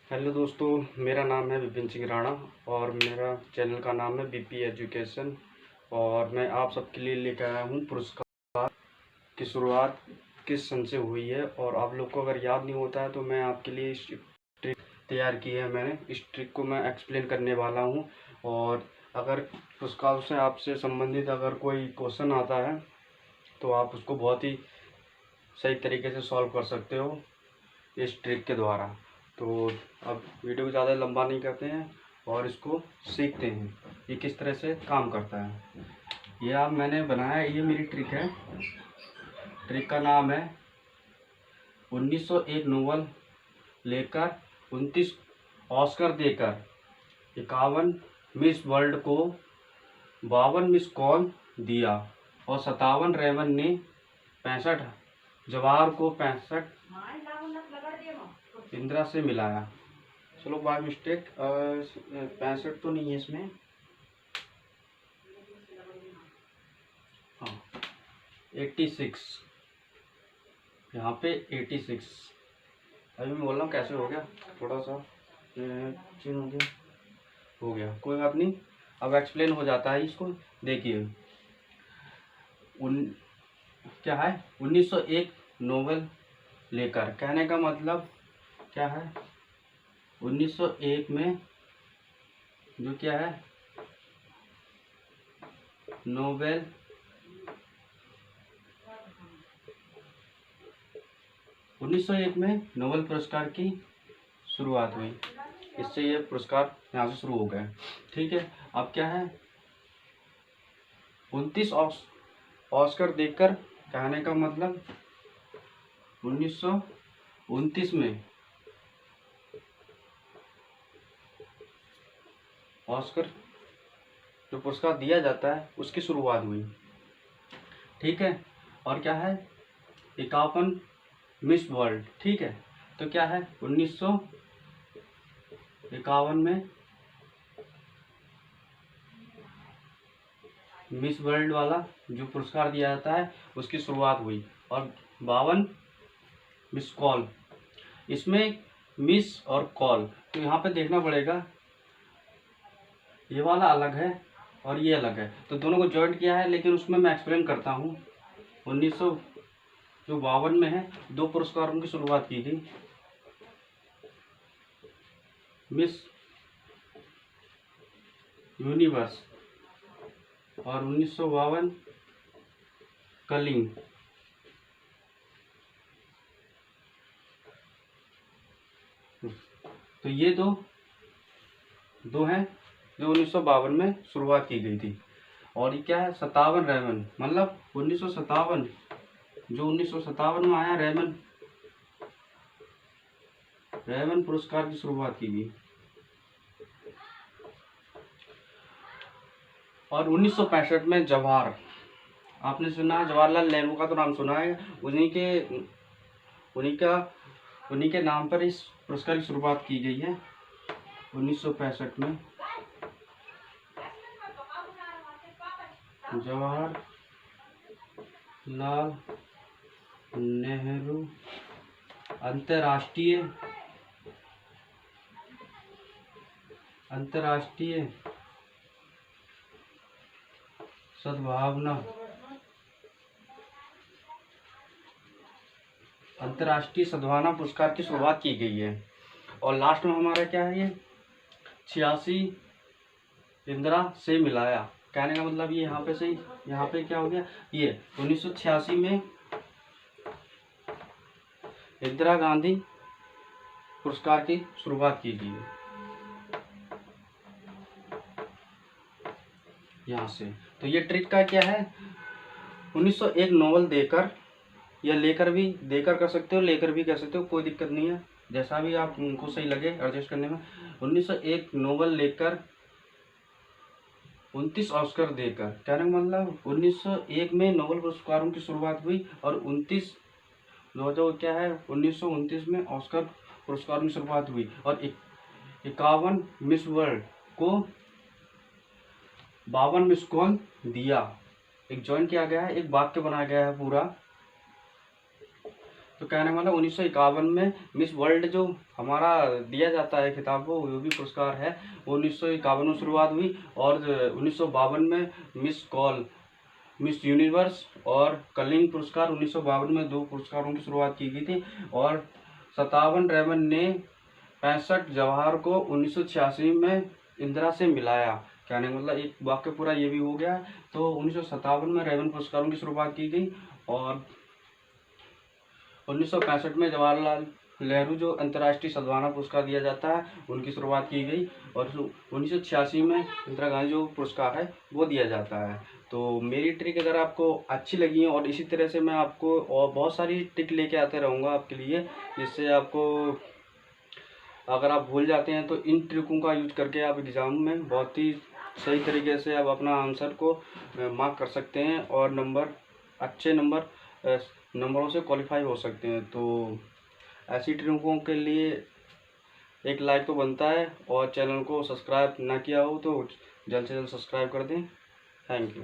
Hello दोस्तों, मेरा नाम है विपिन सिंह राणा और मेरा चैनल का नाम है बीपी एजुकेशन। और मैं आप सबके लिए लेकर आया हूँ पुरस्कार की शुरुआत किस सन से हुई है। और आप लोग को अगर याद नहीं होता है तो मैं आपके लिए इस ट्रिक तैयार की है। मैंने इस ट्रिक को मैं एक्सप्लेन करने वाला हूँ। और अगर पुरस्कार से आपसे संबंधित अगर कोई क्वेश्चन आता है तो आप उसको बहुत ही सही तरीके से सॉल्व कर सकते हो इस ट्रिक के द्वारा। तो अब वीडियो को ज़्यादा लंबा नहीं करते हैं और इसको सीखते हैं ये किस तरह से काम करता है। ये आप मैंने बनाया, ये मेरी ट्रिक है। ट्रिक का नाम है 1901 नोबल लेकर 29 ऑस्कर देकर 51 मिस वर्ल्ड को 52 मिस कॉल दिया और 57 रेवन ने 65 जवाहर को 65 इंदिरा से मिलाया। चलो बाय मिस्टेक 65 तो नहीं है इसमें, हाँ 86, यहाँ पे 86। अभी मैं बोल रहा हूँ कैसे हो गया, थोड़ा सा चेंज हो गया, कोई बात नहीं, अब एक्सप्लेन हो जाता है। इसको देखिए क्या है 1901 नोवेल लेकर, कहने का मतलब क्या है 1901 में जो क्या है नोबेल 1901 में नोबेल पुरस्कार की शुरुआत हुई। इससे ये पुरस्कार यहाँ से शुरू हो गए। ठीक है, अब क्या है 29 ऑस्कर देकर, कहने का मतलब 1929 में ऑस्कर जो पुरस्कार दिया जाता है उसकी शुरुआत हुई। ठीक है, और क्या है 51 मिस वर्ल्ड। ठीक है, तो क्या है 1951 में मिस वर्ल्ड वाला जो पुरस्कार दिया जाता है उसकी शुरुआत हुई। और 52 मिस कॉल, इसमें मिस और कॉल, तो यहाँ पे देखना पड़ेगा ये वाला अलग है और ये अलग है, तो दोनों को जॉइंट किया है, लेकिन उसमें मैं एक्सप्लेन करता हूँ। 1952 में है, दो पुरस्कारों की शुरुआत की गई, मिस यूनिवर्स और 1952 कलिंग। तो ये दो हैं जो 1952 में शुरुआत की गई थी। और ये क्या है 57 रेमन, मतलब 1957 जो 1957 में आया रेमन पुरस्कार की शुरुआत की गई। और 1965 में जवाहर, आपने सुना है जवाहरलाल नेहरू का तो नाम सुना है, उन्हीं के नाम पर इस पुरस्कार की शुरुआत की गई है 1965 में। जवाहरलाल नेहरू अंतर्राष्ट्रीय सद्भावना पुरस्कार की शुरुआत की गई है। और लास्ट में हमारा क्या है ये 86 इंदिरा से मिलाया, कहने का मतलब ये यहाँ पे से यहाँ पे क्या हो गया, ये 1986 में इंदिरा गांधी पुरस्कार की शुरुआत की गई यहाँ से। तो ये ट्रिक का क्या है 1901 नोवेल देकर, या लेकर भी देकर कर सकते हो, लेकर भी कर सकते हो, कोई दिक्कत नहीं है, जैसा भी आप उनको सही लगे एडजस्ट करने में। 1901 नोवेल लेकर 29 ऑस्कर देकर, कहने का मतलब 1901 में नोबेल पुरस्कारों की शुरुआत हुई और 29 जो क्या है 1929 में ऑस्कर पुरस्कारों की शुरुआत हुई। और 51 मिस वर्ल्ड को 52 मिस कॉल दिया। एक जॉइन किया गया है, एक वाक्य बनाया गया है पूरा तो कहने वाला 1951 में मिस वर्ल्ड जो हमारा दिया जाता है खिताब को, वो भी पुरस्कार है, 1951 में शुरुआत हुई। और 1952 में मिस कॉल, मिस यूनिवर्स और कलिंग पुरस्कार 1952 में 2 पुरस्कारों की शुरुआत की गई थी। और 57 रेवन ने 65 जवाहर को 1986 में इंदिरा से मिलाया। कहने का मतलब एक वाक्य पूरा ये भी हो गया। तो 1957 में रेवन पुरस्कारों की शुरुआत की गई और 1965 में जवाहरलाल नेहरू जो अंतर्राष्ट्रीय सद्भावना पुरस्कार दिया जाता है, उनकी शुरुआत की गई। और 1986 में इंदिरा गांधी जो पुरस्कार है वो दिया जाता है। तो मेरी ट्रिक अगर आपको अच्छी लगी है, और इसी तरह से मैं आपको और बहुत सारी ट्रिक लेके आते रहूँगा आपके लिए, जिससे आपको अगर आप भूल जाते हैं तो इन ट्रिकों का यूज करके आप एग्ज़ाम में बहुत ही सही तरीके से आप अपना आंसर को मार्क कर सकते हैं और अच्छे नंबरों से क्वालिफाई हो सकते हैं। तो ऐसी ट्रिकों के लिए एक लाइक तो बनता है, और चैनल को सब्सक्राइब ना किया हो तो जल्द से जल्द सब्सक्राइब कर दें। Thank you.